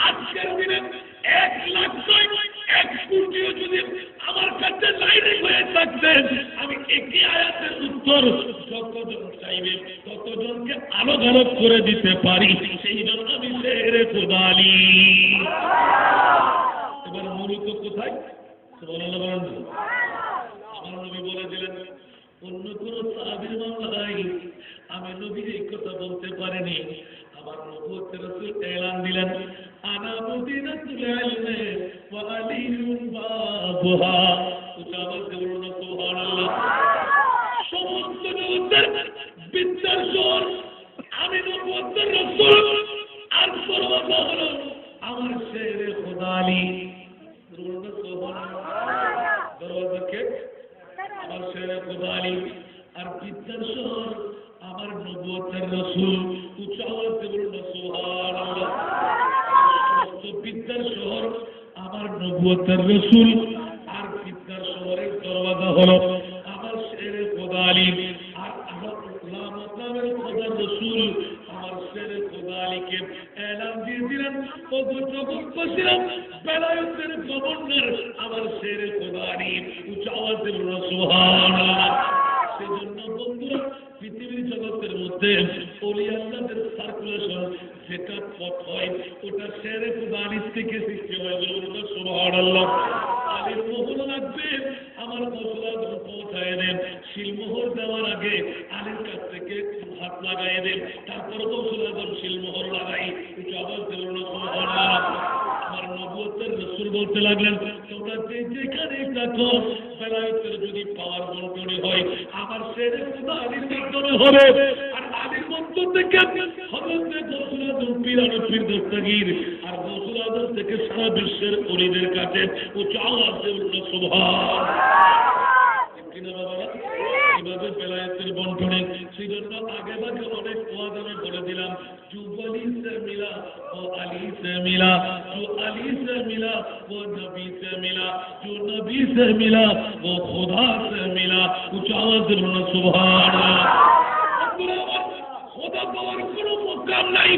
আজকের দিনে 1 লাখ নয় 1 কোটিও যদি আমার কাছে লাইনে হয়ে থাকতেন, আমি একই আয়াতের উত্তর যতজন চাইবে ততজনকে আলোক করে দিতে পারি। সেই জন্য আমি শেরে খোদা আলী। এবার মূলত কোথায়? আমার নবী বলে দিলেন, অন্য কোন সাহাবীর মামলায় আমি নবীর এই কথা বলতে পারিনি। আমার নবুয়তের রাসূল এলান দিলেন, আনা মদিনাতুল ইলমি ওয়া আলিয়ুন বাবুহা। উচ্চারণ করুন সুবহানাল্লাহ। সমস্ত জগতের বিদ্যার শহর আমি নবুয়তের রাসূল, আর দরওয়াজা হলো আমার শেরে খোদা আলী। দরওয়াজাকে আমার শেরে খোদা আলী, আর বিদ্যার শহর আমার নবুয়তের রাসূল। উচ্চ আওয়াজে বলুন সুবহানাল্লাহ। সমস্ত বিদ্যার শহর আমার নবুয়তের রাসূল, আর বিদ্যার শহরের দরওয়াজা হলো আমার শেরে খোদা আলী। আর আমার লামাতামের খোদার রাসূল আমার শেরে খোদা আলীকে এলান দিয়েছিলেন, ও জগৎবাসীরা বেলায়েতের গভর্নর আমার শেরে খোদা আলী। উচ্চ আওয়াজে বলুন সুবহানাল্লাহ। সেজন্য বন্ধুরা, পৃথিবীর জগতের মধ্যে ওলি আল্লাহদের সার্কুলেশন যেটা পথ হয়, ওটা শেরে খোদা আলীর থেকে সৃষ্টি হয়। বলুন সুবহানাল্লাহ। আলীর মোহর লাগবে, আমার মশলা পৌঁছায় দেন। শিলমোহর দেওয়ার আগে আলীর কাছ থেকে হাত লাগাই দেন, তারপর মশলা শিলমোহর লাগাই। আবার বলুন সুবহানাল্লাহ। আমার নবুয়তের রাসূল বলতে লাগলেন, তোমরা যেখানে থাকো বেলায়েতের যদি পাওয়ার বন্টনে হয় আমার শেরে খোদা আলীর মাধ্যমে হবে। আর আলীর মধ্য থেকে হযরতে গৌসুল আজম পীর আনফির দস্তগীর, আর গৌসুল আজম থেকে সারা বিশ্বের ওলিদের কাছে উচ্চ আওয়াজে বলুন সুবহানাল্লাহ। কিনা বাবারা, কিভাবে বেলায়েতের বন্টনে। সেই জন্য আগে ভাগে অনেক ওয়াজ আমি বলে দিলাম, जो वली से मिला वो अली से मिला, जो अली से मिला वो नबी से मिला, जो नबी से मिला वो खुदा से मिला। उच्च आवाज से बोलना सुभान अल्लाह। खुदा पाওয়ার কোনো মুকাম নাই,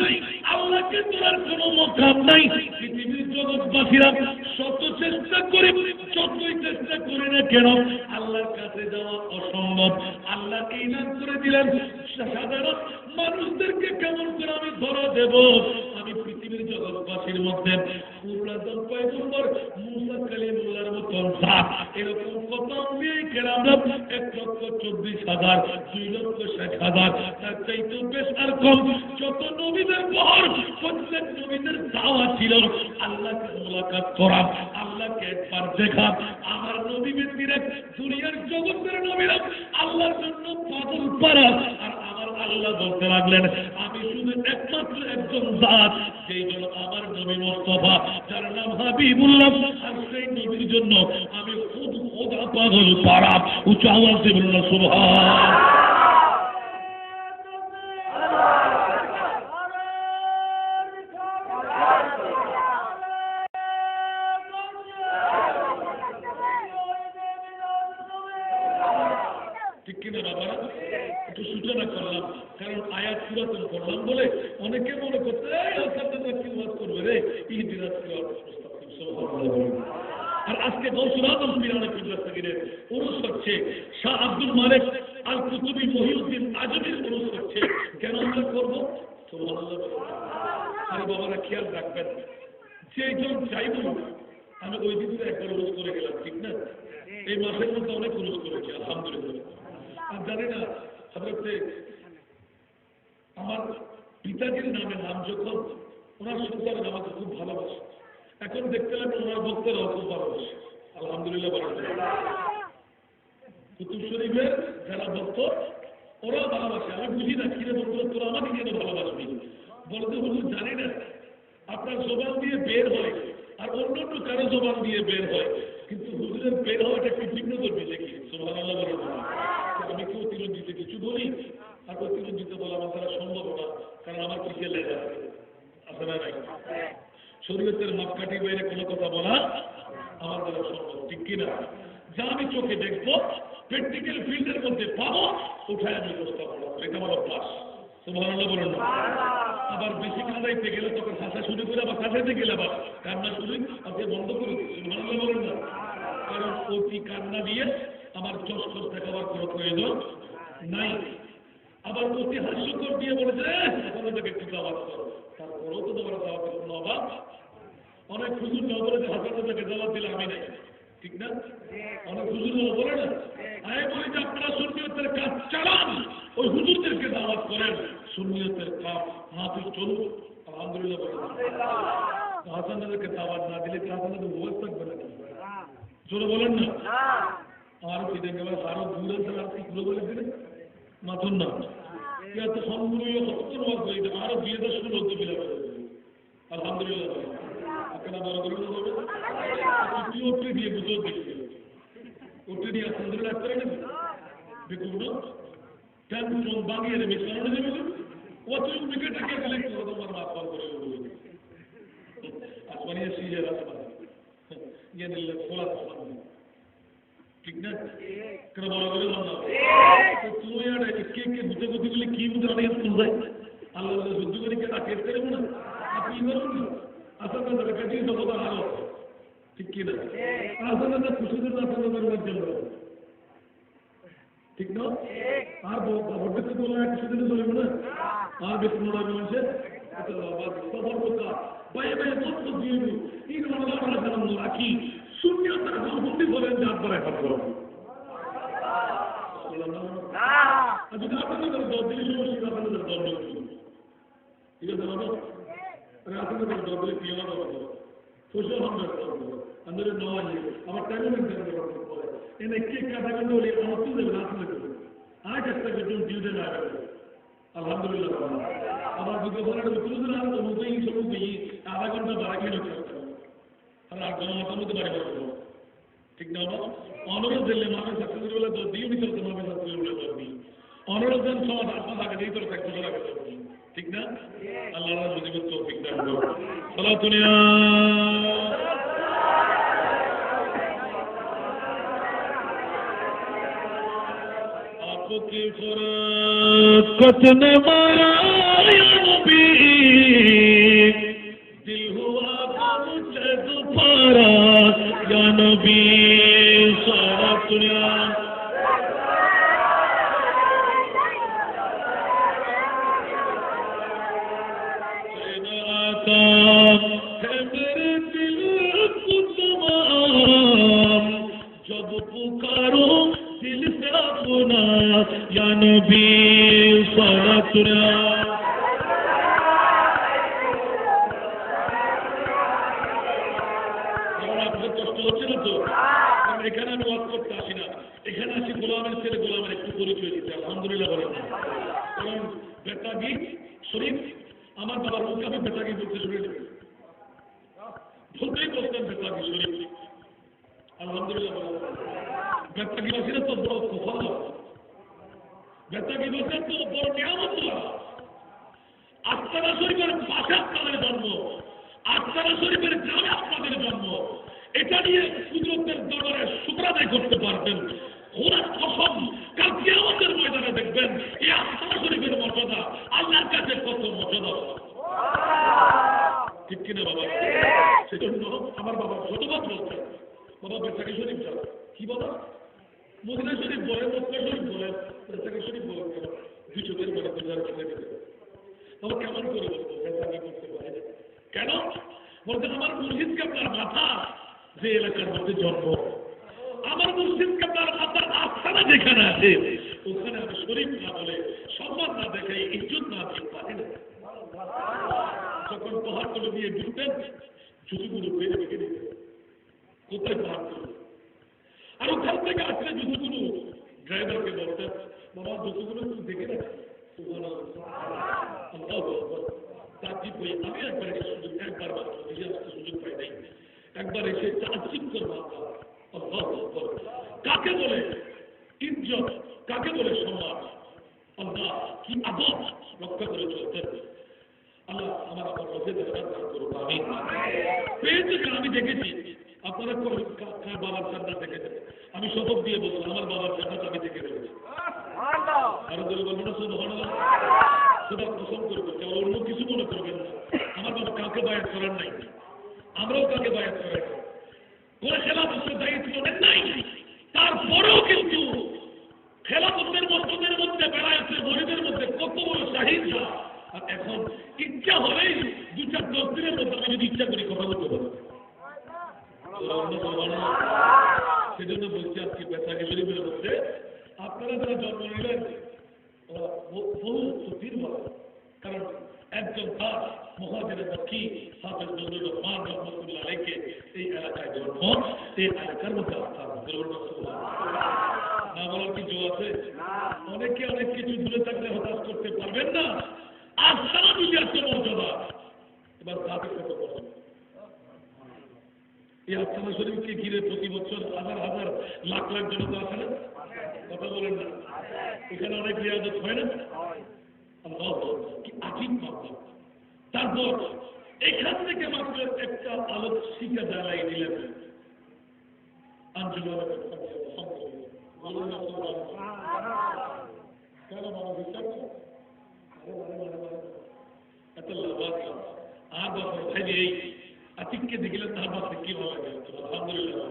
আল্লাহকে তোলার কোনো মুকাম নাই। পৃথিবীর জগৎবাসীরা শত চেষ্টা করে, যতই চেষ্টা করে না কেন আল্লাহর কাছে যাওয়া অসম্ভব। আল্লাহ ইনাম করে দিলেন, সাধারণ মানুষদেরকে কেমন করে আমি ধরা দেব। আমি পৃথিবীর জগৎবাসীর মধ্যে পুরাতন পয়গম্বর মুসা কালিমুল্লাহর মতন জাত, এরকম কত আম্বিয়া কেরামরা 1,24,000, 2,60,000, তার চাইতে বেশ আর কম যত নবীদের বহর, প্রত্যেক নবীদের দাওয়া ছিল আল্লাহকে মুলাকাত করা, আল্লাহকে একবার দেখা। আমার নবী ব্যক্তিরা দুনিয়ার জগতের নবীরা আল্লাহর জন্য পাগল পারা। আর আমার আল্লাহ বলতে লাগলেন, আমি শুধু একমাত্র একজন জাত, যেই জন্য আমার নবী মুস্তাফা, যার নাম হাবিবুল্লাহ, আর সেই নবীর জন্য আমি খুব খোদা পাগল পারা। উচ্চ আওয়াজে বলুন সুবহান। ঠিক কিনা বাবারা? একটু সূচনা করলাম, কারণ আয়াত পুরাতন করলাম বলে অনেকে মনে করতে কি ওয়াজ করবে রে, আর আজকে গৌসুল আজম পীর আনফির দস্তগীরের উরুস হচ্ছে, শাহ আব্দুল মালিক আল কুতুবী মহিউদ্দিন আজমির উরুস হচ্ছে। কেন আমরা করবো? সুবহানাল্লাহ। আরে বাবারা খেয়াল রাখবেন, যেজন চাইব, আমি ওই দিন একবার উরুস করে গেলাম, ঠিক না? এই মাসের মধ্যে অনেক উরুস করেছি আলহামদুলিল্লাহ। আর জানি না হযরতে আমার পিতাজির নামে নাম যখন ওনার সন্তান আমাকে খুব ভালোবাসে, এখন দেখতে লাগবে ওনার ভক্তরাও খুব ভালোবাসে আলহামদুলিল্লাহ। কুতুব শরীফের যারা ভক্ত ওরাও ভালোবাসে। আমি বুঝি না কিরে বলতো তোরা আমাকে কেন ভালোবাসবি, বলতে বলতে জানি না আপনার জবান দিয়ে বের হয় আর অন্য অন্য কারো জবান দিয়ে বের হয়, কিন্তু হুজুরের বের হওয়াটা একটু ভিন্ন করবে দেখি। সুবহানাল্লাহ বলে আমি কি অতিরঞ্জিত কিছু বলি, আর অতিরঞ্জিত বলা আমার দ্বারা সম্ভব না, কারণ আমার পিছিয়ে লেখা আছে না নাই। শরীয়তের মাপকাঠির বাইরে কোনো কথা বলা আমার দ্বারা সম্ভব, ঠিক কিনা? যা আমি চোখে দেখবো, প্র্যাকটিক্যাল ফিল্ডের মধ্যে পাবো, উঠায় আমি ব্যবস্থা করবো, এটা আমার অভ্যাস। সুবহানাল্লাহ বলুন না। আবার বেশি কাঁদাইতে গেলে তখন শাসা শুরু করে আবার কাঁদাইতে গেলে আবার কান্না শুরু আপনি বন্ধ করে দিচ্ছেন ভালো বলেন না। কারণ অতি কান্না দিয়ে আমার চস্কর দেখাবার কোনো প্রয়োজন নাই। আবার অতি হাস্যকর দিয়ে বলেছে এখন ওটাকে একটু দাওয়াত করো, তারপরেও তো তোমার দাওয়াতের কোনো অভাব। অনেক হুজুর না বলে যে হাজার হাজারকে দাওয়াত দিলে আমি নাই, ঠিক না? অনেক হুজুর বলে না, আমি বলি যে আপনারা সুন্নিয়তের কাজ চালান, ওই হুজুরদেরকে দাওয়াত করেন সুন্নিয়তের কাজ হাফিজ চলুন। আলহামদুলিল্লাহ বলে হাসানদেরকে দাওয়াত না দিলে হাসানদের বয়স থাকবে নাকি? চলো বলেন না। আর কি দেখে আরো দূরে আর কি গুলো বলে দিলে মাথুন না তো সম্পূর্ণ সত্তর মাস হয়ে যাবে, আরো 2016 হতে বিলা করে দেবে। আলহামদুলিল্লাহ আপনারা বড় করে বলবে তুই ওটে দিয়ে বুঝো দেখবে ওটে দিয়ে আলহামদুলিল্লাহ করে নেবে দেখুন না কেন ফোন বানিয়ে দেবে সামনে দেবে ও তুই উইকেটটাকে গেলে তোমার মাথা পার করে বলবে আসমানিয়া সিজের আসমান ইয়ে নিলে খোলা আসমান, ঠিক না? কেন বড় করে বল না তুমি আর কে কে বুঝে বুঝে গেলে কি বুঝে অনেক ফুল যায় আল্লাহ যুদ্ধ করে কে তাকে করে না আপনি বলুন আসলে তাদের কাছে জগৎ আরো ঠিক কি না আসলে তার খুশিদের আসলে মধ্যে ঠিক না? আর ভোট বললাম কিছুদিনে চলবে না আর বেশি মনে হবে মানুষের সবার কথা বাইরে বাইরে তথ্য দিয়ে এই রাখি শূন্য তারা গণবন্দি করেন যার দ্বারা এখন করব যদি আপনাদের দল দিলে সমস্যা আপনাদের দল ঠিক আছে বাবা আপনাদের দল দিলে কি হবে খুশি হন আমাদের নয় আমার টাইম এনে কে কাটা গেলে বলে আমার তুলে রাখলে আজ একটা বেতন দিতে না আলহামদুলিল্লাহ আবার দুটো বলার তুলে না অনুযায়ী অনুযায়ী আধা ঘন্টা বাড়া খেয়ে আর 8 ঘন্টার মধ্যে বাড়ি করবো, ঠিক না? অনুরোধ দিলে মামে ছাত্রীদের বেলা দর দিও নি চলতে মামে ছাত্রীদের বেলা দর দিই অনুরোধ দেন সমাজ আপনার আগে দিই তোর থাকতে আগে দর দিই, ঠিক না? আল্লাহ বুঝিব তো ঠিক না চলো দুনিয়া आपकी फरकत ने मारा या नबी दिल हुआ मुझसे दोबारा या नबी सारा दुनिया आता है मेरे दिल को तमाम जब पुकारो दिल से अपना या नबी सारा दुनिया এখানে আমি ওয়াজ করতে আসি না, এখানে আসি গোলামের ছেলে গোলামের একটু পরিচয় দিতে আলহামদুলিল্লাহ বলেন। কারণ বেতাগি শরীফ আমার বাবার মুখে আমি বেতাগি বলতে শুনে বলতেই বলতেন বেতাগি শরীফ আলহামদুলিল্লাহ বলেন। বেতাগি বাসীরা তো বড় কফল, বেতাগি বলতেন তো বড় নিয়ামত। আস্তানা শরীফের পাশে আপনাদের জন্ম, আস্তানা শরীফের গ্রামে আপনাদের জন্ম, এটা নিয়ে সুযোগের দরবারে শুকর আদায় করতে পারবেন। খোদার কসম কাল কিয়ামতের ময়দানে দেখবেন এই আস্তানা শরীফের মর্যাদা আল্লাহর কাছে কত মর্যাদা, ঠিক কিনা বাবা? সেজন্য আমার বাবা শতভাগ বলতেন বাবা বেতাগি শরীফ যাও কি বাবা মদিনা শরীফ বলে মক্কা শরীফ বলে বেতাগি শরীফ বলে দুই চোখের পরে বোঝার ছেলে তবে কেমন করে বলবো বেতাগি করতে পারে কেন? বলতে আমার মুর্শিদকে আপনার মাথা যে এলাকার মধ্যে জন্ম, আমার মুর্শিদকে আপনার মাথার আস্থানা যেখানে আছে ওখানে আমি শরীফ না বলে সম্মান না দেখাই ইজ্জত না দিয়ে পারি না। যখন পাহাড় করে দিয়ে ঢুকতেন জুতুগুলো বেড়ে বেঁকে দিতেন কোথায় পাহাড় করে আর ওখান থেকে আসলে জুতুগুলো ড্রাইভারকে বলতেন বাবা জুতুগুলো তুমি দেখে রাখি আমি একবার এসে সুযোগ একবার সুযোগ পাই নাই, একবার এসে চাচিক করবো কাকে বলে ইজ্জত, কাকে বলে সম্মান, আল্লাহ কি আদব রক্ষা করে চলতেন। আল্লাহ আমার আমার মধ্যে দেখা করবো আমি পেয়েছি, আমি দেখেছি আপনারা কার বাবার জান্নাত দেখেছেন। আমি শপথ দিয়ে বলবো আমার বাবার জান্নাত আমি দেখে ফেলেছি। আরো বলবো না সুবহানাল্লাহ। খোদা কসম করে বলছে, অন্য কিছু মনে করবেন না, আমার বাবা কাউকে বায়াত করার নাই, আমরাও কাউকে বায়াত করার নাই, কোন খেলাফতের দায়িত্ব নেন নাই। তারপরেও কিন্তু খেলাফতের মসজিদের মধ্যে বেড়াইছে, গরিবের মধ্যে কত বড় শাহিদা। আর এখন ইচ্ছা হলেই 2-4-10 দিনের মধ্যে আমি যদি ইচ্ছা করি কথা বলতে পারি। সেজন্য বলছি আজকে বেতাকে শরীফের মধ্যে আপনারা যারা জন্ম নিলেন বহু সুফির বলা, কারণ একজন তার মুহাজিরে মক্কি হাফেজ নজরুল রহমান রহমতুল্লাহ আলাইকে এই এলাকায় জন্ম, এই এলাকার মধ্যে আপনার না বলার কিছু আছে? অনেকে অনেক কিছু দূরে থাকলে হতাশ করতে পারবেন না। আর সারা যদি আসতে মর্যাদা, এবার তাদের কত পছন্দ। এই আস্তানা শরীফকে ঘিরে প্রতি বছর হাজার হাজার লাখ লাখ জনতা আছে না? কথা বলেন না? এখানে অনেক রিয়াজত হয় না? কি আজীব ভাবনা। তারপর এখান থেকে মাত্র একটা আলোক শিখা জ্বালাই দিলেন আঞ্জুমান কেন মানুষ বিশ্বাস এত লাভ আর বাবা এই আতিককে দেখিলেন তার বাচ্চা কি ভালো লাগে। আলহামদুলিল্লাহ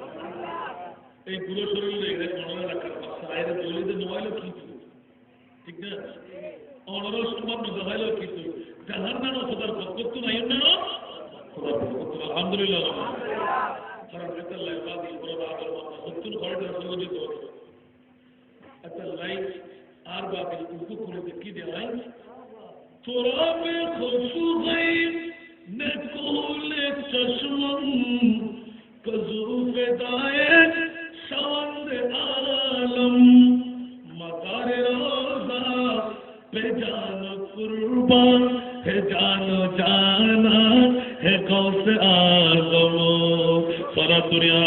এই পুরো শরীরে মনে রাখার বাচ্চা আয়ের দলিতে নোয়াইলো কিন্তু ঠিক না, অনরস তোমার দেখাইলো কিন্তু জাহার নানো সদার করতো নাই না। আলহামদুলিল্লাহ কারণ একটা লাইবাদি সত্তর ঘরের সংগঠিত একটা লাইফ আর বাকি উর্দু করে কি দেয় তোরা মে খুশু গাই نقول چشمم کذوف دائے شوند عالم مدار روزہ پہ جان قربان ہے جان جانا ہے غوث اعظم سارا دنیا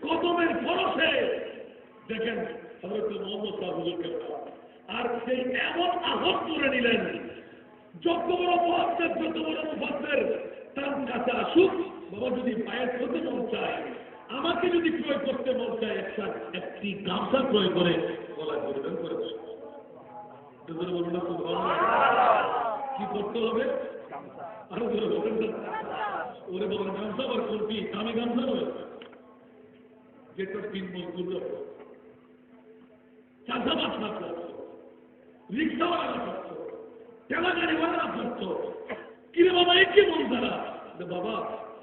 কদমের ফরসে দেখেন হযরত মুহাম্মদ সাল্লাল্লাহু আলাইহি ওয়াসাল্লাম আর সেই এমন আহত করে নিলেন, যত বড় মুহাদ্দিস যত বড় মুফাসসির তার কাছে আসুক, বাবা যদি পায়ের করতে মন চায়, আমাকে যদি ক্রয় করতে মন চায়, একটি গামছা ক্রয় করে গলায় পরিধান করে দেয়। বলুন না কি করতে হবে? আরো বলেন ওরে বলেন গামছা আবার কোনটি দামি গামছা নয়, যেটা 3 মজদুর চাষাবাদ না করতো, রিক্সাওয়ালা করতো, ঠেলা গাড়িওয়ালা করতো। কিরে বাবা এই কি মন তারা? বাবা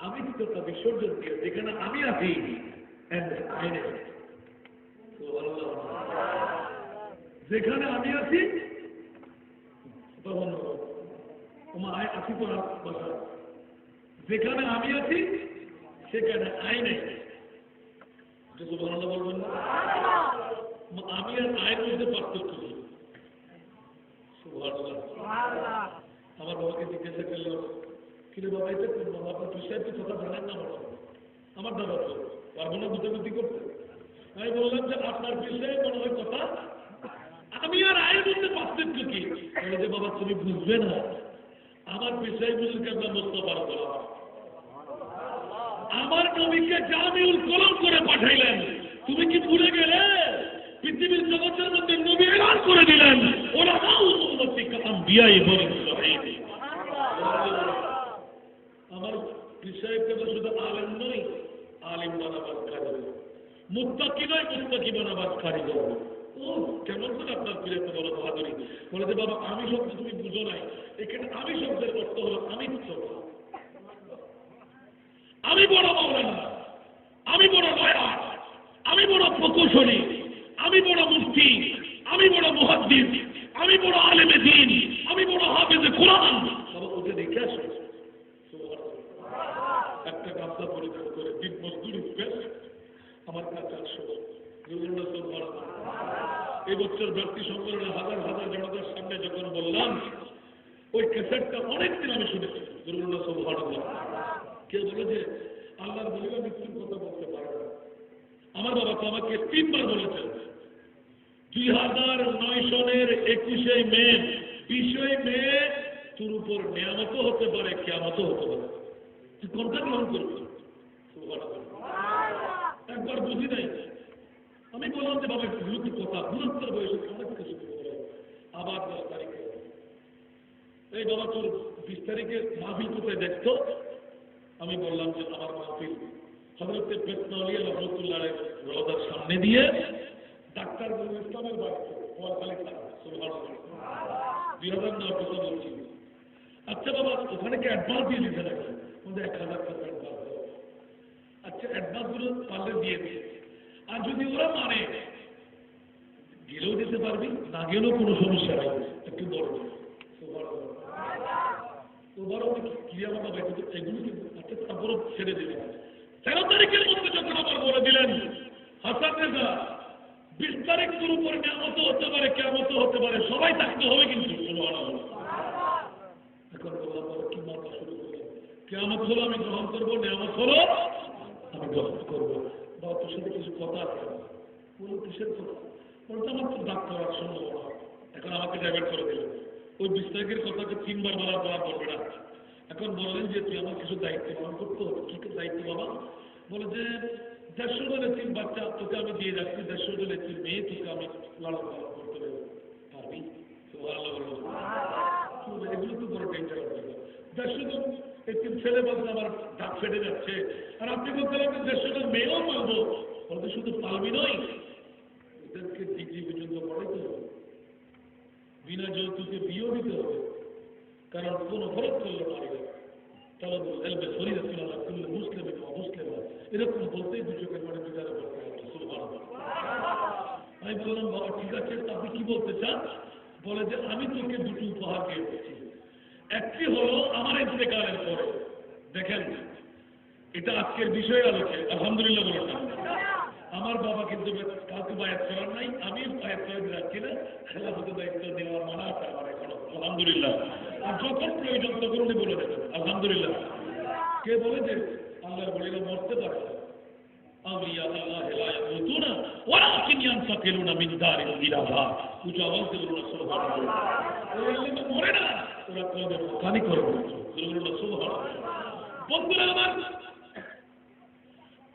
আমি কিন্তু একটা বিসর্জন দিয়ে যেখানে আমি আছি যেখানে আমি আছি তখন আছি তো বাসা, যেখানে আমি আছি সেখানে আইনে বলবেন না। আমি আর আয়ের মধ্যে পার্থক্য নেই। আমার বাবাকে জিজ্ঞাসা করলো কিরে বাবা এটা করবো, আপনার বিষয় তো কথা জানেন না আমার দাদা তো পারবো না বুঝাবুঝি করতে। আমি বললাম যে আপনার বিষয়ে মনে হয় কথা, আমি আর আয়ের মধ্যে পার্থক্য কি? বলে যে বাবা তুমি বুঝবে না, আমার বিষয় বুঝলে আমরা মোস্তফা বলা আমার নবীকে জামিউল কলম করে পাঠাইলেন, তুমি কি ভুলে গেলে? পৃথিবীর জগতের মধ্যে নবী এলান করে দিলেন ওরা উম্মতি কাম বিয়াই বলে আমার বিষয় কেবল শুধু আলেম নয়, আলিম বানাবার কারিগর, মুত্তাকি নয় মুত্তাকি বানাবার কারিগর। ও কেমন করে আপনার প্রিয় বড় বাহাদুরি? বলে যে বাবা আমি শব্দ তুমি বুঝো নাই, এখানে আমি শব্দের অর্থ হলো আমিত্ব। আমি বড় মাওলানা, আমি বড় লয়ার, আমি বড় প্রকৌশলী, আমি বড় মুফতি, আমি বড় মুহাদ্দিস, আমি বড় আলেমে দ্বীন, আমি বড় হাফেজে কোরআন। বাবা ওকে দেখে আসো একটা গামছা পরিধান করে দিন মজদুরি পেশ আমার কাছে আসো। এই বছর ব্যক্তি সম্মেলনে হাজার হাজার জনতার সামনে যখন বললাম, ওই ক্যাসেটটা অনেকদিন আমি শুনেছি। কেউ বলে যে আল্লাহর বলিবা মৃত্যুর কথা বলতে পারে না। আমার বাবা তো আমাকে 3 বার বলেছেন 2009 সনের 21 মে 20 মে তোর উপর নিয়ামতও হতে পারে, কিয়ামতও হতে পারে, তুই কোনটা গ্রহণ করবি? একবার বুঝি নাই, আমি বললাম যে বাবা একটু বিরুদ্ধে কথা, বৃহত্তর বয়সে অনেক কিছু করে, আবার 10 তারিখে এই বাবা তোর 20 তারিখে মাহফিল কোথায় দেখতো? আমি বললাম যে আমার মাহফিল হযরতে পেট্রোলিয়া রহমতুল্লাহ রওজার সামনে দিয়ে ডাক্তার ইসলামের বাড়িতে ওয়ালখালী থানা, সুবহানাল্লাহ, 2009 কথা বলছি। আচ্ছা বাবা ওখানে কি অ্যাডভান্স দিয়ে দিতে লাগে? 1000 টাকা অ্যাডভান্স। আচ্ছা অ্যাডভান্সগুলো পারলে দিয়ে দিয়ে, আর যদি ওরা মানে গেলেও দিতে পারবি, না গেলেও কোনো সমস্যা নাই, একটু বড় তারপরও ছেড়ে দিলেন। 13 তারিখের মধ্যে যখন আবার বলে দিলেন হাসান রেজা 20 তারিখ তোর উপরে নিয়ামতও হতে পারে, কিয়ামতও হতে পারে, সবাই থাকতে হবে কিন্তু। এখন বললাম কি মাথা শুরু করলেন, কিয়ামত হলো আমি গ্রহণ করবো, নিয়ামত হলো আমি গ্রহণ করবো। বা তোর সাথে কিছু কথা আছে? বলুন কিসের কথা? বলতে আমার তো ডাক করার সম্ভাবনা, এখন আমাকে ডাইভার্ট করে দিলেন। ওই 20 তারিখের কথাকে 3 বার বলার পর বলবে না। এখন বললেন যে তুই আমার কিছু দায়িত্ব পালন করতে হবে। কি দায়িত্ব বাবা? বলে যে 150 জন এতিম বাচ্চা তোকে আমি দিয়ে যাচ্ছি, 150 জন এতিম মেয়ে তোকে আমি লালন পালন করতে পারবি। এগুলো তো বড় ডেঞ্জার হবে। 150 জন এতিম ছেলে বলতে আমার ডাক ফেটে যাচ্ছে, আর আপনি বলতে পারবেন 150 জন মেয়েও পালবো। বলতে শুধু পালবি নয়, ওদেরকে ডিগ্রি পর্যন্ত পড়াইতে হবে, বিনা যৌতুকে বিয়েও দিতে হবে, কারণ কোন ফরক করলো নারীরা তাহলে মুসলিম অমুসলিম এরকম বলতেই দু চোখের মানে বিচারে করতে হবে। আমি বললাম বাবা ঠিক আছে, আপনি কি বলতে চান? বলে যে আমি তোকে দুটো উপহার দিয়ে দিচ্ছি। একটি হলো আমার ইন্তেকালের পরে, দেখেন এটা আজকের বিষয় আলোচনা, আলহামদুলিল্লাহ বলে না, আমার বাবা কিন্তু কাউকে বায়াত করার নাই, আমি বায়াত করে যাচ্ছি না, খেলাফতের দায়িত্ব দেওয়ার মানা আছে আমার এখন, আলহামদুলিল্লাহ। আর যখন প্রয়োজন তখন উনি বলে দেবেন, আলহামদুলিল্লাহ। কে বলে যে আল্লাহর বলিরা মরতে পারে, আউলিয়া আল্লাহ লা ইয়ামুতুনা ওয়ালাকিন ইয়ানতাকিলুনা মিন দারিল ইলা দার। উচ্চ আওয়াজে বলুন সুবহানাল্লাহ। ওরা আল্লাহ মরে না, ওরা কবর খালি করে বলুন সুবহানাল্লাহ। বন্ধুরা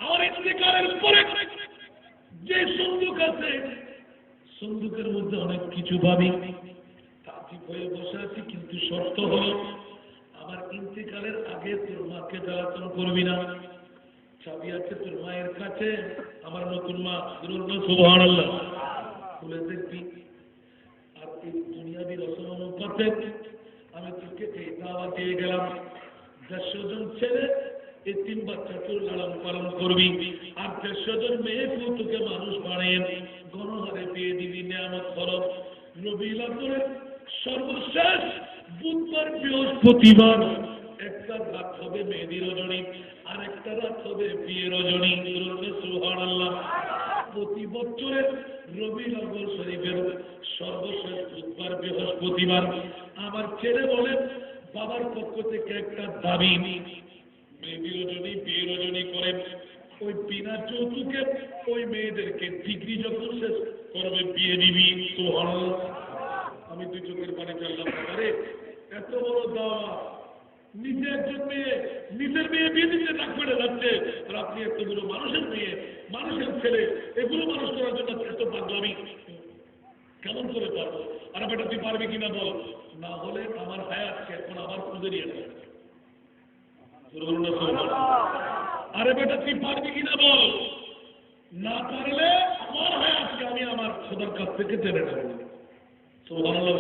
আমার ইন্তেকালের পরে যে সন্দুক আছে, সন্দুকের মধ্যে অনেক কিছু ভাবি, তাকি হয়ে বসে আছি, কিন্তু শর্ত হলো আমার ইন্তেকালের আগে তোর মাকে জ্বালাতন করবি না। চাবি আছে তোর মায়ের কাছে, আমার নতুন মা, সুবহানাল্লাহ, খুলে দেখবি। আর এই দুনিয়াবি রসম অনুপাতে আমি তোকে এই দাওয়া দিয়ে গেলাম, 150 জন ছেলে এই 3 বাচ্চা তোর লালন পালন করবি, আর 150 জন মেয়ে তোকে মানুষ বানিয়ে গণহারে পেয়ে দিবি, নিয়ামত খরচ। রবিউল আউয়ালের সর্বশেষ বুধবার বৃহস্পতিবার একটা রাত হবে মেহেদি রজনী, আর একটা রাত হবে বিয়ে রজনী, সুবহানাল্লাহ। প্রতি বছরের রবিউল আউয়াল শরীফের সর্বশেষ বুধবার বৃহস্পতিবার আমার ছেলে বলে বাবার পক্ষ থেকে একটা দাবি, মেহেদি রজনী বিয়ে রজনী করেন, ওই বিনা যৌতুকে ওই মেয়েদেরকে ডিগ্রি যখন শেষ করবে বিয়ে দিবি। সুবহানাল্লাহ। আমি 2 চোখের পানি চাইলাম, আরে এত বড় দাওয়া, নিজে একজন মেয়ে নিজের মেয়ে বিয়ে দিতে ডাক ফেটে যাচ্ছে, আর আপনি এতগুলো মানুষের মেয়ে মানুষের ছেলে এগুলো মানুষ করার জন্য এত পাগলামি কেমন করে পারবো? আরে বেটা তুই পারবি কিনা বল, না হলে আমার হায়াতকে এখন আবার খুঁজে নিয়ে যাবে। আরে বেটা তুই পারবি কিনা বল, না পারলে আমার হায়াতকে আমি আমার খোদার কাছ থেকে টেনে নেব। সুবহানাল্লাহ।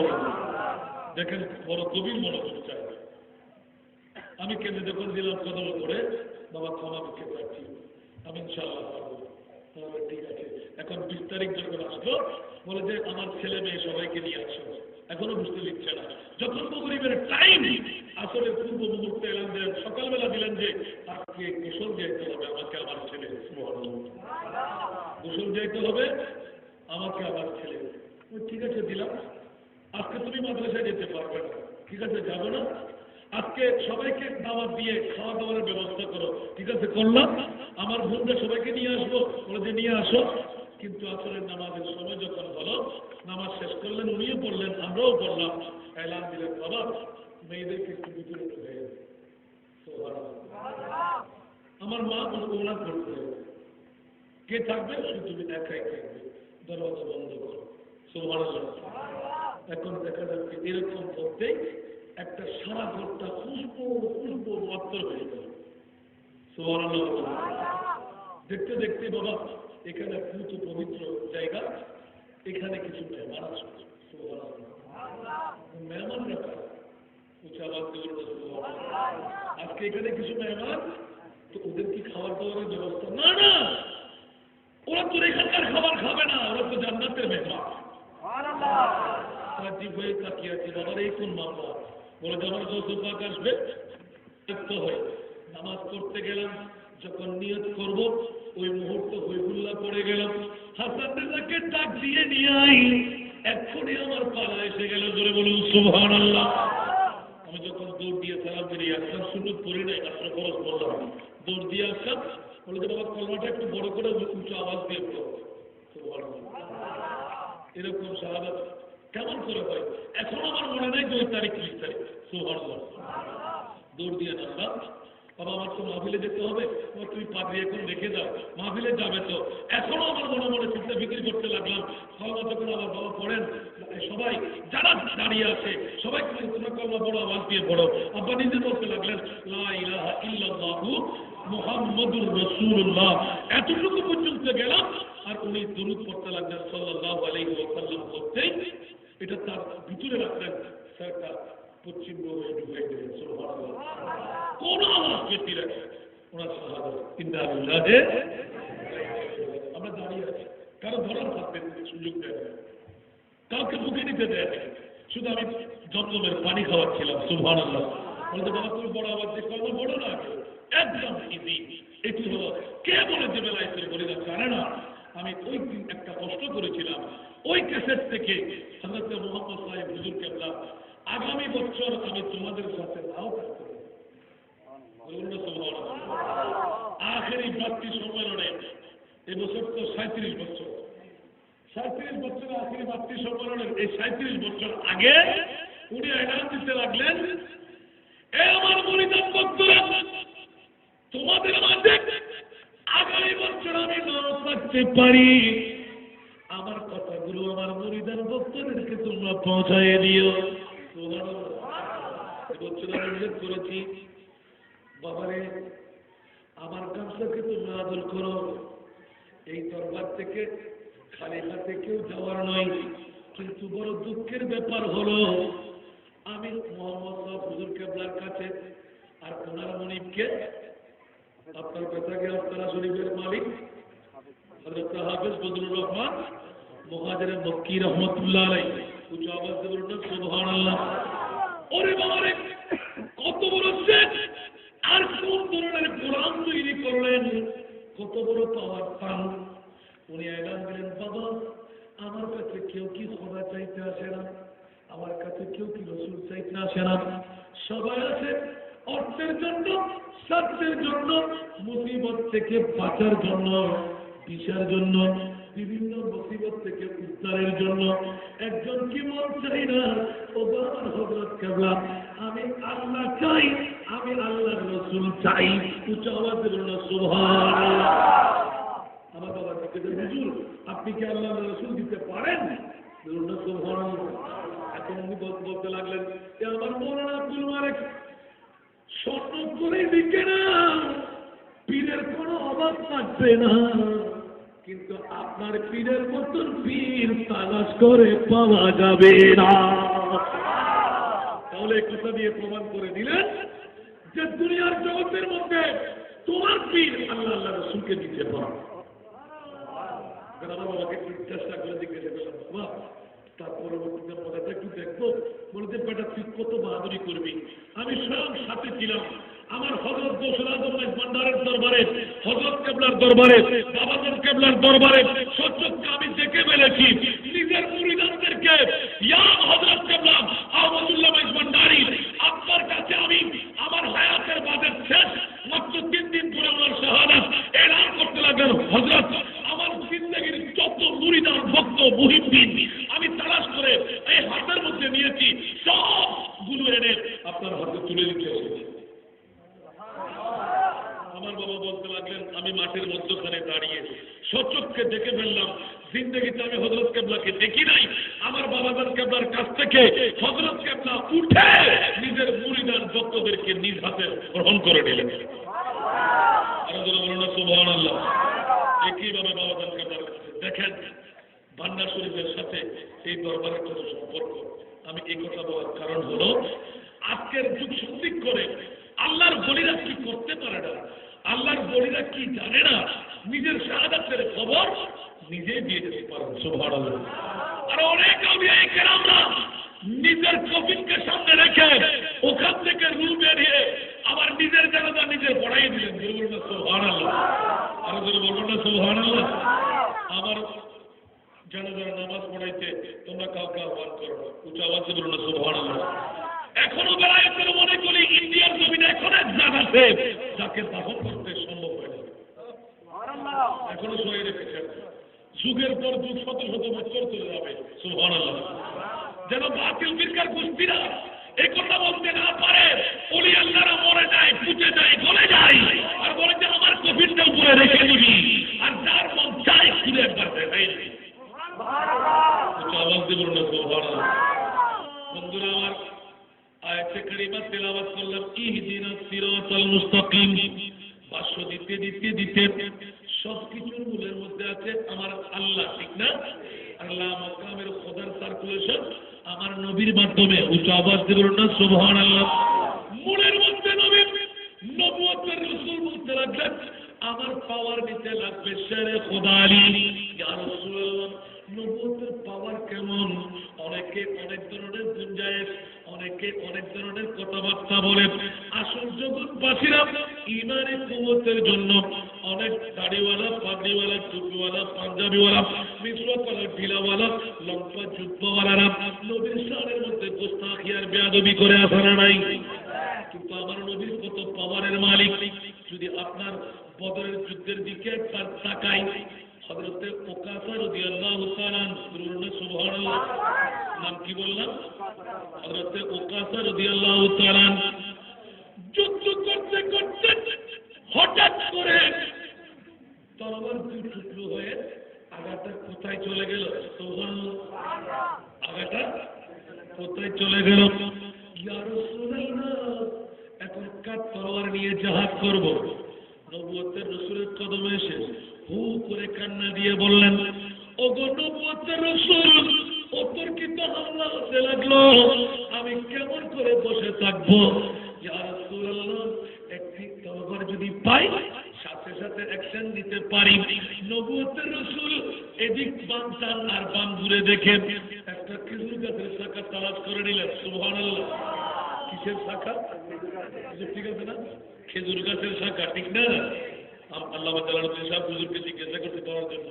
দেখেন বড় গভীর মনোযোগ চাই। আমি কেঁদে যখন দিলাম কদম করে, বাবা ক্ষমা ভিক্ষে চাচ্ছি, আমি ইনশাআল্লাহ পারবো। তাহলে ঠিক আছে। এখন 20 তারিখ যখন আসলো, বলে যে আমার ছেলে মেয়ে সবাইকে নিয়ে আসো, এখনো বুঝতে দিচ্ছে না। যখন মাগরিবের টাইম, আসরের পূর্ব মুহূর্তে এলাম যে সকালবেলা দিলেন যে আজকে গোসল যেতে হবে আমাকে আমার ছেলে, গোসল যেতে হবে আমাকে আমার ছেলে। ঠিক আছে দিলাম, আজকে তুমি মাদ্রাসায় যেতে পারবে না, ঠিক আছে যাবো না, আজকে সবাইকে দাওয়াত দিয়ে খাওয়া দাওয়ার ব্যবস্থা করো, ঠিক আছে করলাম। আমার বোনরা সবাইকে নিয়ে আসবো, বলে যে নিয়ে আসো। কিন্তু আসলে নামাজের সময় যখন হলো, নামাজ শেষ করলেন, উনিও পড়লেন, আমরাও পড়লাম, এলান দিলেন বাবা মেয়েদেরকে একটু ভিতরে ঢুকে আমার মা ওনার করতে কে থাকবে শুধু তুমি একাই থাকবে, দরওয়াজা বন্ধ করো। সুবহানাল্লাহ। এখন দেখা যাচ্ছে এরকম করতে একটা সারা ঘরটা খুশবু খুশবু মাত্র হয়ে গেল। সুবহানাল্লাহ। দেখতে দেখতে বাবা এখানে পূত পবিত্র জায়গা, এখানে কিছু মেহমান আছে। মেহমান রাখা উঁচা আওয়াজ দিয়ে বলতে আজকে এখানে কিছু মেহমান, তো ওদের কি খাবার দাবারের ব্যবস্থা? না না, ওরা তো এখানকার খাবার খাবে না, ওরা তো জান্নাতের মেহমান। রাজি হয়ে তাকিয়ে আছে, বাবার এই কোন মামলা? বলে যে আমার যত পাক আসবে হয়ে নামাজ পড়তে গেলাম, যখন নিয়ত করব ওই মুহূর্তে হইহুল্লাহ পড়ে গেলাম, হাসান রেজাকে ডাক দিয়ে নিয়ে আই, এক্ষুনি আমার পালা এসে গেল। জোরে বলুন সুবহানাল্লাহ। আমি যখন দৌড় দিয়ে সালাম বেরিয়ে আসলাম, সুন্নত পড়ি নাই, মাত্র খরচ বললাম, দৌড় দিয়ে আসলাম, বলে যে বাবা কলমাটা একটু বড় করে উঁচু আওয়াজ দিয়ে পড়ো। এরকম শাহাদাত কেমন করে হয় এখন আমার মনে নাই যে ওই তারিখ 30 তারিখ। সুবহানাল্লাহ। দৌড় দিয়ে নামলাম, বাবা আমার তো মাহফিলে যেতে হবে, তুমি পাগড়ি এখন রেখে দাও, মাহফিলে যাবে তো। এখনো আমার মনে মনে চিন্তা বিক্রি করতে লাগলাম, কলমা যখন আমার বাবা পড়েন, সবাই যারা দাঁড়িয়ে আছে সবাই তোমরা কলমা বড় আওয়াজ দিয়ে পড়ো। আব্বা নিজে বলতে লাগলেন লা ইলাহা ইল্লাল্লাহু মুহাম্মাদুর রাসূলুল্লাহ। এতটুকু পর্যন্ত গেলাম, আর উনি দরুদ পড়তে লাগলেন সাল্লাল্লাহু আলাইহি ওয়াসাল্লাম করতেই এটা তার ভিতরে রাখলেন, স্যারটা পশ্চিম বঙ্গে ঢুকে গেলেন। সুবহানাল্লাহ। কোন আওয়াজ পেতে রাখে ওনার শাহাদাত। ইন্নালিল্লাহি। আমরা দাঁড়িয়ে আছি, কারো ধরার থাকবে সুযোগ দেয় না, কাউকে মুখে নিতে দেয় না, শুধু আমি জমজমের পানি খাওয়াচ্ছিলাম। সুবহানাল্লাহ। বলতে বাবা তুমি বড় আওয়াজ দিয়ে কলমা বড় না, একদম ইজি। এটি হলো কে বলে যে বেলায়েতের বলিদান জানে না। আমি ওই দিন একটা কষ্ট করেছিলাম, ওই ক্যাসেট থেকে হযরত মুহাম্মদ সাহেব হুজুর কেবলা আগামী বছর আমি তোমাদের সাথে নাও থাকতে পারি। আখেরি ভ্রাতৃ সম্মেলনে এবছর তো 37 বছর, 37 বছরের আখেরি ভ্রাতৃ সম্মেলনের এই 37 বছর আগে উনি এলান দিতে লাগলেন, এ আমার মুরিদান ভক্তরা, তোমাদের মাঝে আগামী বছর আমি নাও থাকতে পারি, আমার কথাগুলো আমার মুরিদান ভক্তদেরকে তোমরা পৌঁছায় দিও। এবছর আমি উল্লেখ করেছি, বাবারে আমার গামছাকে তোমরা আদর করো, এই দরবার থেকে খালি হাতে কেউ যাওয়ার নয়। কিন্তু বড় দুঃখের ব্যাপার হলো আমি মোহাম্মদ সাহেব হুজুর কেবলার কাছে আর ওনার মনিবকে, আপনার কথাকে আপনারা শরীফের মালিক হযরত হাফেজ বদরুর রহমান মুহাজিরে মক্কি রহমাতুল্লাহ আলাইহি উচ্চ আওয়াজ দিয়ে বলুন সুবহানাল্লাহ। ওরে বাবারে কত বড় শেখ, আর কোন ধরনের কোরআন তৈরি করলেন, কত বড় পাওয়ার পান। উনি এলান দিলেন, বাবা আমার কাছে কেউ কি খোদা চাইতে আসে না, আমার কাছে কেউ কি রসুল চাইতে আসে না, সবাই আছে অর্থের জন্য, স্বার্থের জন্য, মুসিবত থেকে বাঁচার জন্য, বিচার জন্য, বিভিন্ন মুসিবত থেকে উদ্ধারের জন্য। একজন কি মন চাই না, ও বাবার হযরত কেবলা আমি আল্লাহ চাই, আমি আল্লাহর রাসূল চাই। উচ্চ আওয়াজে বলুন সুবহানাল্লাহ। আমার বাবা দিকে হুজুর আপনি কি আল্লাহর রাসূল দিতে পারেন? বলুন সুবহানাল্লাহ। এখন উনি বলতে লাগলেন, এ আমার মৌলানা আব্দুল মালিক স্বপ্ন করে দিকে না, পীরের কোনো অভাব থাকবে না, কিন্তু আপনার পীরের মতন পীর তালাশ করে পাওয়া যাবে না। তাহলে কথা দিয়ে প্রমাণ করে দিলেন যে দুনিয়ার জগতের মধ্যে তোমার পীর আল্লাহ আল্লাহ রাসূলকে দিতে পারে। আমার বাবাকে চেষ্টা করে জিজ্ঞাসা করলাম, বাবা তার পরবর্তীতে মজাটা একটু দেখবো, বলে যে বেটা তুই কত বাহাদুরি করবি। আমি স্বয়ং সাথে ছিলাম, আমার হযরত গৌসুল আজম ভান্ডারের দরবারে, হযরত কেবলার দরবারে, বাবাজান কেবলার দরবারে সত্যকে আমি দেখে ফেলেছি। নিজের মুরিদানদেরকে ইয়া হযরত কেবলা আহমদুল্লাহ ভান্ডারী আপনার কাছে আমি আমার হায়াতের বাদের শেষ মাত্র 3 দিন পরে আমার শাহাদাত এলান করতে লাগলেন। হযরত আমার জিন্দেগির যত মুরিদান ভক্ত মুহিব্বিন আমি তালাশ করে এই হাতের মধ্যে নিয়েছি, সবগুলো এনে আপনার বাসের মধ্যখানে দাঁড়িয়ে সচক্ষে দেখে ফেললাম, জিন্দগিতে আমি হযরত কেবলাকে দেখি নাই। আমার বাবাজান কেবলার কাছ থেকে হযরত কেবলা উঠে নিজের মুরিদান ভক্তদেরকে নিজ হাতে গ্রহণ করে নিলেন। আরো জোরে বলুন না সুবহানাল্লাহ। একইভাবে বাবাজান কেবলার কাছে দেখেন ভান্ডার শরীফের সাথে এই দরবারের কত সম্পর্ক। আমি এই কথা বলার কারণ হলো, আজকের যুগ সঠিক করে আল্লাহর বলিরা কি করতে পারে না, আল্লাহর বলিরা কি জানে না, নিজের শাহাদাতের খবর নিজেই দিয়ে যেতে পারেন। সুবহানাল্লাহ। আর অনেক আউলিয়া কেরামরা নিজের কফিনকে সামনে রেখে ওখান থেকে রূহ বেরিয়ে আবার নিজের জানাজা নিজে পড়াই দিলেন। বলুন না সুবহানাল্লাহ। আরো জোরে বলুন না সুবহানাল্লাহ। আমার জানাজার নামাজ পড়াইতে তোমরা কাউকে আহ্বান করো না, উচ্চ আওয়াজে বলুন না সুবহানাল্লাহ। এখনো বেলায়েতের মনে করি ইন্ডিয়ার জমিনে এখন এক জায়গা আছে যাকে দাফন করতে সম্ভব হয় না, এখনো সয়ে রেখেছেন। যুগের পর যুগ শত শত বছর চলে যাবে। সুবহানাল্লাহ। যেন বাতিল ফিরকার গোষ্ঠীরা এই কথা বলতে না পারে, ওলি আল্লাহরা মরে যায়, পুঁতে যায়, গলে যায়, আর বলে যে আমার কফিনটা উপরে রেখে দিবি, আর যার মন চায় খুলে একবার দেখাই দিবি। আওয়াজ দিয়ে বলুন না সুবহানাল্লাহ। বন্ধুরা আমার, আয়াতে কারিমা তেলাওয়াত করলাম, ইহদিনাস সিরাতাল মুস্তাকিম। ভাষ্য দিতে দিতে দিতে সবকিছুর মূলের মধ্যে আছে আমার আল্লাহ, ঠিক না? আল্লাহ মাকামের খোদার সার্কুলেশন আমার নবীর মাধ্যমে। উচ্চ আওয়াজ দিয়ে বলুন না সুবহানাল্লাহ। মূলের মধ্যে নবী, নবুয়তের রাসূল বলতে লাগলেন আমার পাওয়ার নিতে লাগবে শেরে খোদা আলী। ইয়া রাসূলুল্লাহ, নবুয়তের পাওয়ার কেমন? অনেকে অনেক ধরনের গুঞ্জায়েশ, অনেকে অনেক ধরনের কথাবার্তা বলে। আসল জগৎবাসীরা ইমানের কুওয়াতের জন্য অনেক দাড়িওয়ালা, পাগড়িওয়ালা, টুপিওয়ালা, পাঞ্জাবিওয়ালা, মিসওয়াকওয়ালা, ঢিলাওয়ালা, লম্বা জুব্বাওয়ালারা নবীর শানের মধ্যে গোস্তাখি আর বেয়াদবি করে আসে না নাই? কিন্তু আমার নবী কত পাওয়ারের মালিক। যদি আপনার বদরের যুদ্ধের দিকে একবার তাকাই, হযরতে ওকাসা রাদিয়াল্লাহু তাআলা আনহু, সুবহানাল্লাহ, নাম কি বললাম? হযরতে ওকাসা রাদিয়াল্লাহু তাআলা যুদ্ধ করতে করতে হঠাৎ করে তরবার দুই টুকরো হয়ে আগাটা কোথায় চলে গেল? সুবহানাল্লাহ। আগাটা কোথায় চলে গেল? ইয়া রাসূলুল্লাহ, এখন কার তরবার নিয়ে জিহাদ করব? নবুয়তের রাসূলের কদমে এসে হু করে কান্না দিয়ে বললেন, ওগো নবুয়তের রাসূল, অতর্কিত হামলা হতে লাগলো, আমি কেমন করে বসে থাকবো? ইয়া রাসূলুল্লাহ, একটি তরবার যদি পাই সাথে সাথে অ্যাকশন দিতে পারি। নবুয়তের রাসূল এদিক বাম চান আর বাম ঘুরে দেখেন একটা খেজুর গাছের শাখা তালাশ করে নিলেন। সুবহানাল্লাহ। কিসের শাখা? ঠিক আছে না? খেজুর গাছের শাখা, ঠিক না? আল্লাহ তাআলা সব হুজুরকে জিজ্ঞাসা করতে পারার জন্য,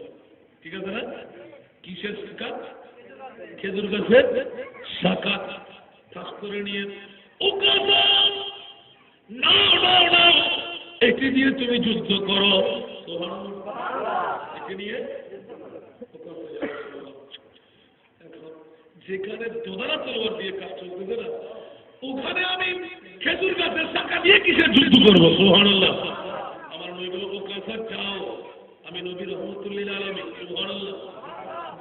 ঠিক আছে না? কিসের শাখা? খেজুর গাছের শাখা। ঠাস করে নিয়ে, ও কথা নাও নাও নাও, এটি দিয়ে তুমি যুদ্ধ করো। এটি নিয়ে যেখানে দোদারা তলোয়ার দিয়ে কাজ চলতেছে না, ওখানে আমি খেজুর গাছের শাখা দিয়ে কিসের যুদ্ধ করবো? সুবহানাল্লাহ। আমার নবী বলল, ও কাছে যাও, আমি নবী রহমতুল লিল আলামিন। সুবহানাল্লাহ।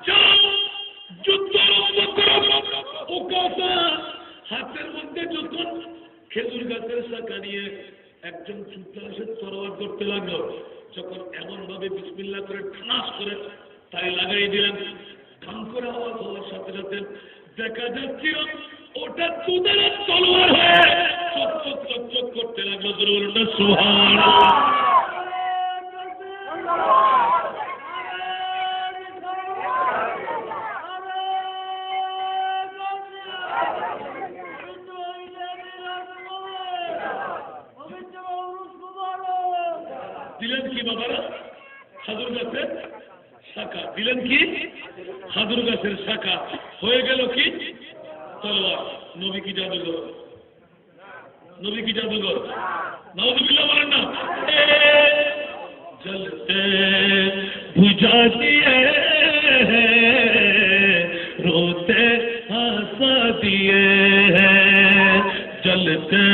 যাও, যুদ্ধ আরম্ভ করো। ও কাছে হাতের মধ্যে যখন খেজুর গাছের শাখা নিয়ে একজন যুদ্ধ এসে তরোয়ার করতে লাগলো, যখন এমন ভাবে বিসমিল্লাহ করে ঠাস করে তাই লাগাই দিলেন, কাম করে আওয়াজ হওয়ার সাথে সাথে দেখা যাচ্ছিল ওটা দুধারের তলোয়ার হয়ে চকচক চকচক করতে লাগলো। বলুন না সুবহানাল্লাহ। দিলেন কি বাবারা? খাজুর গাছের শাখা। দিলেন কি? খাজুর গাছের শাখা। হয়ে গেল কি? তলোয়ার। নবী কি জাদুঘর? নবী কি জাদুঘর? নাউযুবিল্লাহ বলেন না। জলতে বুঝা দিয়ে রোতে হাসা দিয়ে, জলতে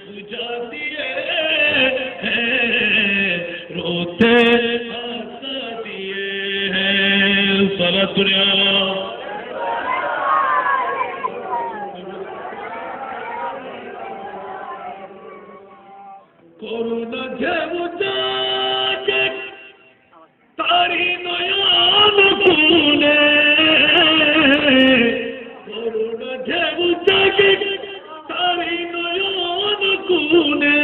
বুঝা দিয়ে রোতে দুনিয়া করুণা যেমুজাকে তারি নয়ন কুলে করুণা যেমুজাকে তারি নয়ন কুলে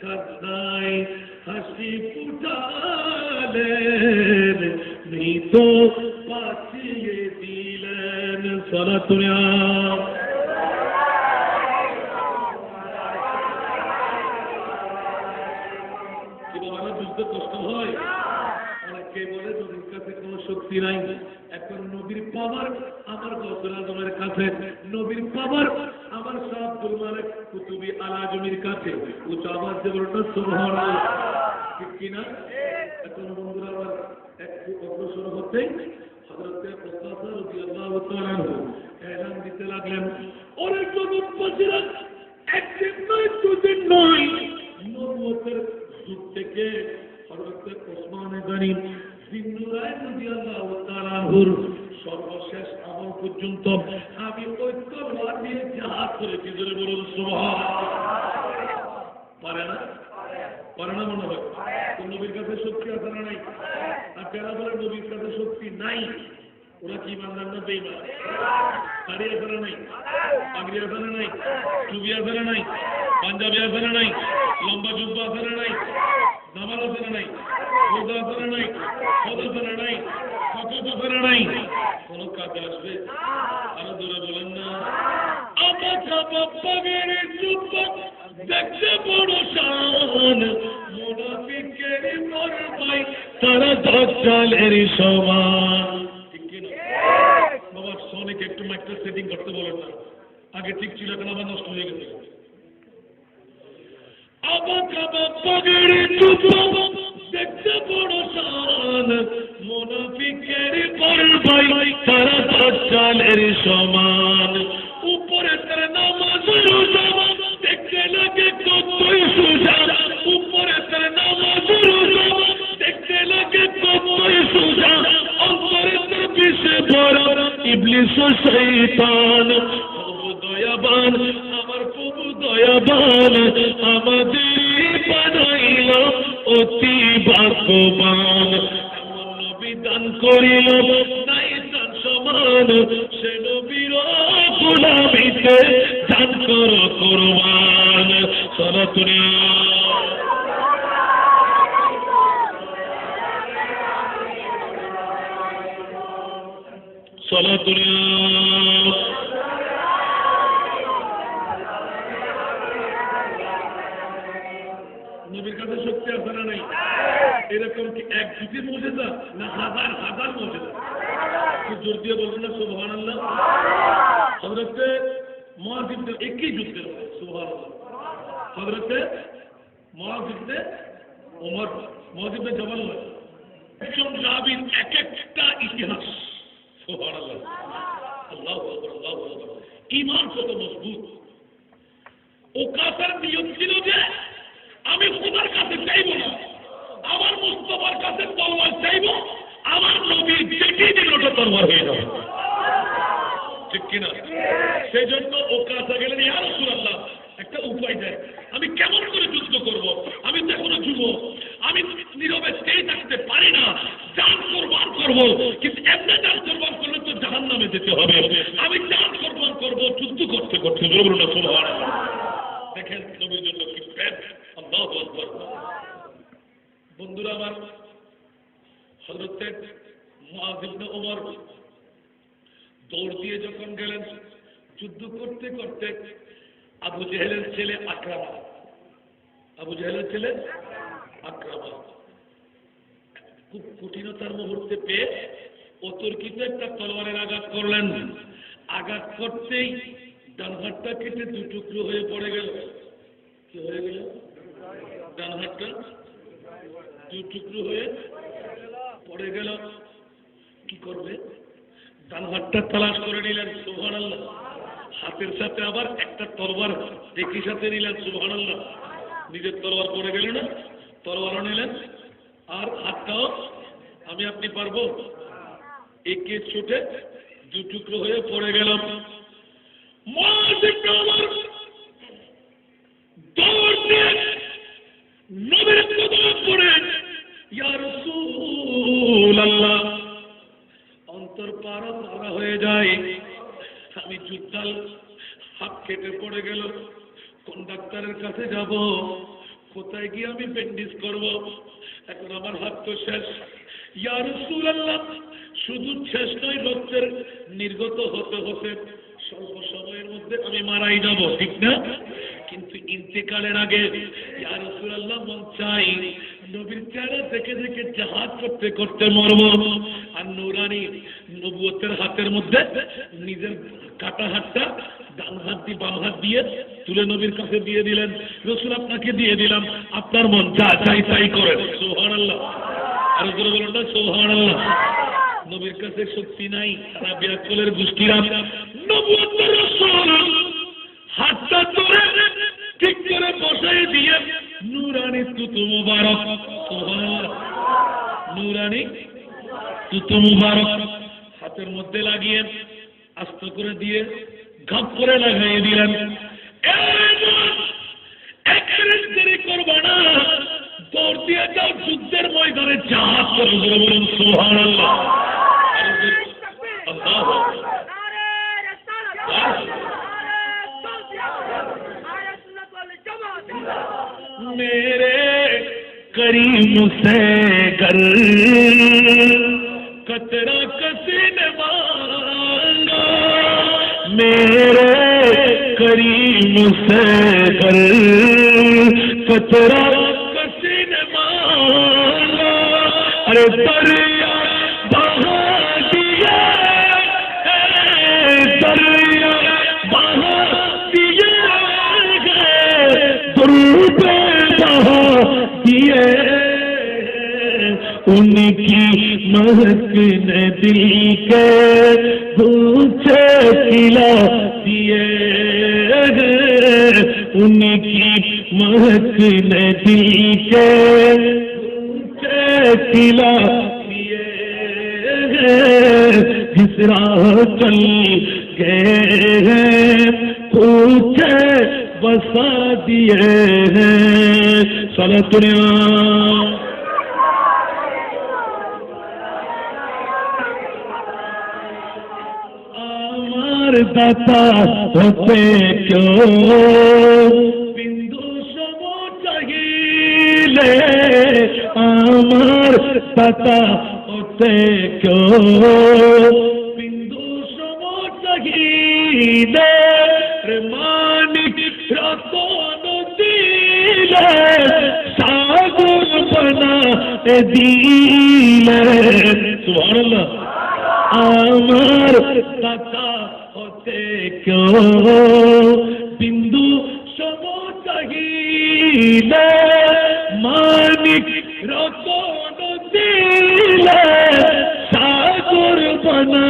কান্নায় হাসি ফুটালেন মৃত পাঠিয়ে দিলেন সালাতুনিয়া কষ্ট হয় অনেকে বলে নবীর কাছে কোনো শক্তি নাই এখন নবীর পাওয়ার আমার গৌসুল আজমের কাছে নবীর পাওয়ার আমার শাহ মালিক কুতুবী আল আজমির কাছে উচ্চ আওয়াজে বলতো সুবহানাল্লাহ ঠিক কিনা এখন বন্ধুরা আবার একটু অগ্রসর হতে হযরতে উসমান রাদিয়াল্লাহু তাআলা এলান দিতে লাগলেন ওরে জগৎবাসীরা একদিন নয় দুদিন নয় নবুয়তের যুগ থেকে হযরতে ওসমান গনি জিন্নুরাইন রাদিয়াল্লাহু তাআলা সর্বশেষ আমল পর্যন্ত আমি ওই তলোয়ার দিয়ে জিহাদ করেছি জোরে বলুন সুবহানাল্লাহ পারে না মনে হয় তো নবীর কাছে শক্তি আছে না নাই আর যারা বলে নবীর কাছে শক্তি নাই ওরা কি মানলেন না বেঈমান শাড়ি আছে না নাই পাগড়ি আছে না নাই টুপি আছে না নাই পাঞ্জাবি আছে না নাই লম্বা জুব্বা আছে না নাই নামাজ আছে না নাই রোজা আছে না নাই হজ আছে না নাই সাকাত আছে না নাই কোন কাজে আসবে আরো দূরে বলেন না আচ্ছা বাপ্পা গেরে জুব্বা দেখতে বড় শান মুনাফিকের মরবাই তারা দাজ্জালের সমান ঠিক কি না বাবা সোনিকে একটু মাইকটা সেটিং করতে বলেন না আগে ঠিক ছিল এখন আবার নষ্ট হয়ে গেছে দেখতে বড় শান মুনাফিকের মরবাই তারা দাজ্জালের সমান উপরে তার নামাজ রোজা দেখতে লাগে কতই সুজা উপরে তার নামাজ রোজা দেখতে লাগে কতই সুজা অন্তরে তার পিছে বড় ইবলিস ও শয়তান প্রভু দয়াবান আমার প্রভু দয়াবান আমাদের বানাইল অতি ভাগ্যবান এমন নবী দান করিল নাই তার সমান সে নবীর গোলামিতে দান করো কুরবান সালাতুনিয়া সালাতুনিয়া নবীর কাছে শক্তি আছে না নাই এরকম কি এক দুটি মুজিজা না হাজার হাজার মুজিজা খুব জোর দিয়ে বলবেন না সুবহানাল্লাহ হযরতে মুআয ইবনে একই যুদ্ধে সুবহানাল্লাহ হযরতে মুআয ইবনে ওমর মুআয ইবনে জাবাল একজন সাহাবীর এক একটা ইতিহাস সুবহানাল্লাহ আল্লাহু আকবার আল্লাহু আকবার ঈমান কত মজবুত ও কাফের নিয়ত ছিল যে আমি খোদার কাছে চাইব না আমার মুস্তাফার কাছে তলোয়ার চাইব আমার নবীর যেটি দিল ওটা তলোয়ার হয়ে যাবে ঠিক কিনা সেই জন্য ও কাছে গেলেন ইয়া রাসূলুল্লাহ একটা উপায় দেয় আমি কেমন করে যুদ্ধ করব আমি তো এখনো যুবক আমি নীরবে স্থির থাকতে পারি না জান কুরবান করব কিন্তু এমনি জান কুরবান করলে তো জাহান্নামে যেতে হবে আমি জান কুরবান করব যুদ্ধ করতে করতে বলুন না সুবহানাল্লাহ দেখেন নবীর জন্য কি প্রেম আল্লাহু আকবার বন্ধুরা আমার হযরত মুআয ইবনে ওমর দৌড় দিয়ে যখন গেলেন যুদ্ধ করতে করতে আবু জেহেলের ছেলে আকরামা খুব কঠিনতার মুহূর্তে পেয়ে অতর্কিত একটা তলোয়ারের আঘাত করলেন আঘাত করতেই ডান হাতটা কেটে দু টুকরো হয়ে পড়ে গেল কি হয়ে গেল ডান হাতটা দু টুকরো হয়ে পড়ে গেল কি করবে ডান হাতটা তালাশ করে নিলেন সুবহানাল্লাহ হাতের সাথে আবার একটা তরবার একই সাথে নিলেন সুবহানাল্লাহ নিজের তরবার পড়ে গেল না তরবারও নিলেন আর হাতটাও আমি আপনি পারবো একে ছুটে দুটুকরো হয়ে পড়ে গেলাম। মুআয ইবনে উমর দৌড় দিয়ে নবীর কদমে পড়ে, ইয়া রাসূলুল্লাহ, অন্তর পাড়া পাড়া হয়ে যায়। আমি জুতাল হাত কেটে পড়ে গেল, কোন ডাক্তারের কাছে যাব, কোথায় গিয়ে আমি ব্যান্ডেজ করব? এখন আমার হাত তো শেষ। ইয়া রাসূলুল্লাহ, শুধু শেষ নয়, রক্তের নির্গত হতে হতে স্বল্প সময়ের মধ্যে আমি মারাই যাব, ঠিক না? কিন্তু ইন্তেকালের আগে ইয়া রাসূলুল্লাহ, মন চাই নবীর চেহারা দেখে দেখে জাহাজ করতে করতে মরব। আর নূরানি নবুয়তের হাতের মধ্যে নিজের কাটা হাতটা ডান হাত দিয়ে বাম হাত দিয়ে তুলে নবীর কাছে দিয়ে দিলেন। রাসূল, আপনাকে দিয়ে দিলাম, আপনার মন যা চাই তাই করেন। সুবহানাল্লাহ। আর জোরে বলুন না সুবহানাল্লাহ। নবীর কাছে শক্তি নাই, সারা বিয়াকুলের গোষ্ঠীরা নবুয়তের রাসূল হাতটা ধরে ঠিক করে বসাই দিয়ে নূরানি তুতু মুবারক, সুবহানাল্লাহ, নূরানি তুতু মুবারক হাতের মধ্যে লাগিয়ে আস্ত করে দিয়ে ঘাপ করে লাগাই দিলেন। দেরি করবো না, দৌড় দিয়ে যাও যুদ্ধের ময়দানে, জাহাজ করে বলুন সুবহানাল্লাহ। আল্লাহু मेरे करीम से गर कतरा कसी ने मांगा, मेरे करीम से गर कतरा कसी ने मांगा, अरे दरिया बहा दिया, दरिया बहा दिया, दुरूद दिए, उनकी महक ने दिल के पूछे खिला दिए, उनकी महक ने दिल के पूछे खिला दिए, जिस राह चल गए हैं पूछे बसा दिए हैं। सलातुनिया आमार दाता होते क्यों बिंदु समो चाहिए, आमार दाता होते क्यों बिंदु समो चाहिए, मानिक रतन दिले सागर बना दिले। सुबहानअल्लाह। আমার দাতা হতে क्यों बिंदु সম চাহিলে, মানিক রতন দিলে সাগর বনা